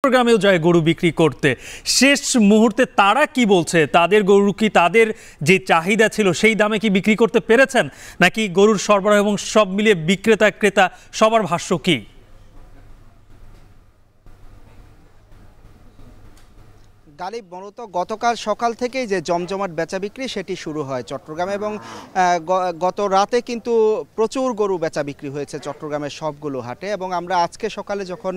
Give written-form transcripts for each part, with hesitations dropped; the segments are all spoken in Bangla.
চট্টগ্রামেও যায় গরু বিক্রি করতে। শেষ মুহূর্তে তারা কি বলছে? তাদের গরু কি তাদের যে চাহিদা ছিল সেই দামে কি বিক্রি করতে পেরেছেন, নাকি গরুর সরবরাহ এবং সব মিলিয়ে বিক্রেতা ক্রেতা সবার ভাষ্য কি? গালিব, মূলত গতকাল সকাল থেকেই যে জমজমাট বেচা বিক্রি সেটি শুরু হয় চট্টগ্রামে, এবং গত রাতে কিন্তু প্রচুর গরু বেচা বিক্রি হয়েছে চট্টগ্রামের সবগুলো হাটে। এবং আমরা আজকে সকালে যখন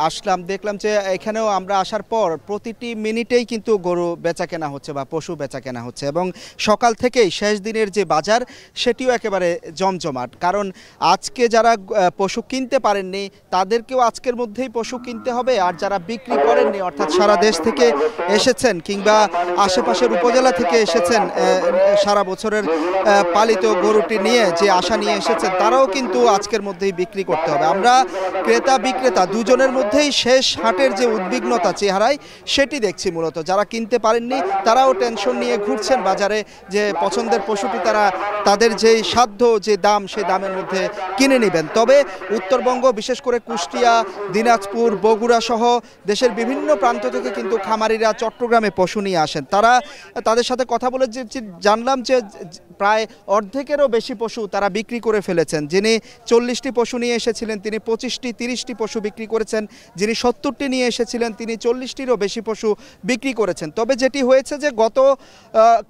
আসলাম দেখলাম যে এখানেও আমরা আসার পর প্রতিটি মিনিটেই কিন্তু গরু বেচা কেনা হচ্ছে বা পশু বেচা কেনা হচ্ছে, এবং সকাল থেকেই শেষ দিনের যে বাজার সেটিও একেবারে জমজমাট। কারণ আজকে যারা পশু কিনতে পারেননি তাদেরকেও আজকের মধ্যেই পশু কিনতে হবে, আর যারা বিক্রি করেননি অর্থাৎ সারা দেশ থেকে এসেছেন কিংবা আশেপাশের উপজেলা থেকে এসেছেন সারা বছরের পালিত গরুটি নিয়ে যে আশা নিয়ে এসেছেন, তারাও কিন্তু আজকের মধ্যেই বিক্রি করতে হবে। আমরা ক্রেতা বিক্রেতা দুজনের মধ্যেই শেষ হাটের যে উদ্বিগ্নতা চেহারায় সেটি দেখছি। মূলত যারা কিনতে পারেননি তারাও টেনশন নিয়ে ঘুরছেন বাজারে, যে পছন্দের পশুটি তারা তাদের যেই সাধ্য যে দাম সেই দামের মধ্যে কিনে নেবেন। তবে উত্তরবঙ্গ, বিশেষ করে কুষ্টিয়া, দিনাজপুর, বগুড়া সহ দেশের বিভিন্ন প্রান্ত থেকে কিন্তু খামারিরা চট্টগ্রামে পশু নিয়ে আসেন। তাদের সাথে কথা বলে যে জানলাম যে প্রায় অর্ধেকেরও বেশি পশু তারা বিক্রি করে ফেলেছেন। যিনি 40টি পশু নিয়ে এসেছিলেন তিনি 25টি 30টি পশু বিক্রি করেছেন, যিনি 70টি নিয়ে এসেছিলেন তিনি 40টিরও বেশি পশু বিক্রি করেছেন। তবে যেটি হয়েছে যে গত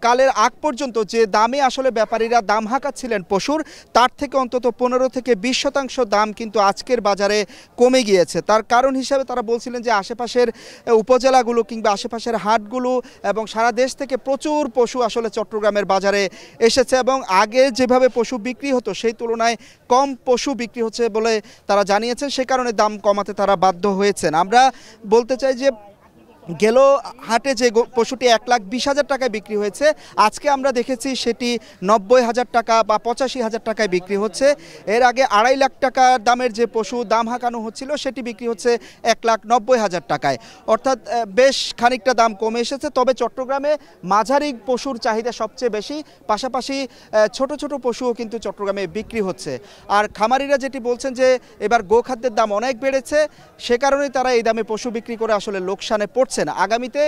কালের আগ পর্যন্ত যে দামে আসলে ব্যাপারীরা দাম হাঁকাচ্ছিলেন পশুর, তার থেকে অন্তত 15 থেকে 20% দাম কিন্তু আজকের বাজারে কমে গিয়েছে। তার কারণ হিসাবে তারা বলছিলেন যে আশেপাশের উপজেলাগুলো কিংবা আশেপাশের হাটগুলো এবং সারা দেশ থেকে প্রচুর পশু আসলে চট্টগ্রামের বাজারে এসেছে, এবং আগে যেভাবে পশু বিক্রি হতো সেই তুলনায় কম পশু বিক্রি হচ্ছে বলে তারা জানিয়েছেন। সে কারণে দাম কমাতে তারা বাধ্য হয়েছেন। আমরা বলতে চাই যে গেল হাটে যে পশুটি 1,20,000 টাকায় বিক্রি হয়েছে, আজকে আমরা দেখেছি সেটি 90,000 টাকা বা 85,000 টাকায় বিক্রি হচ্ছে। এর আগে 2.5 লাখ টাকার দামের যে পশু দাম হাঁকানো হচ্ছিল সেটি বিক্রি হচ্ছে 1,90,000 টাকায়, অর্থাৎ বেশ খানিকটা দাম কমে এসেছে। তবে চট্টগ্রামে মাঝারি পশুর চাহিদা সবচেয়ে বেশি, পাশাপাশি ছোট ছোট পশুও কিন্তু চট্টগ্রামে বিক্রি হচ্ছে। আর খামারিরা যেটি বলছেন যে এবার গোখাদ্যের দাম অনেক বেড়েছে, সে কারণেই তারা এই দামে পশু বিক্রি করে আসলে লোকসানে পড়ছে না। আগামীতে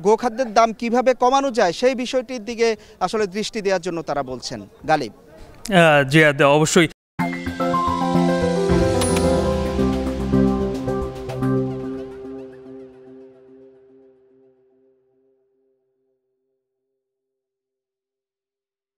গোখাদ্যের দাম কিভাবে কমানো যায় সেই বিষয়টির দিকে আসলে দৃষ্টি দেওয়ার জন্য তারা বলছেন। গালিব, জি অবশ্যই।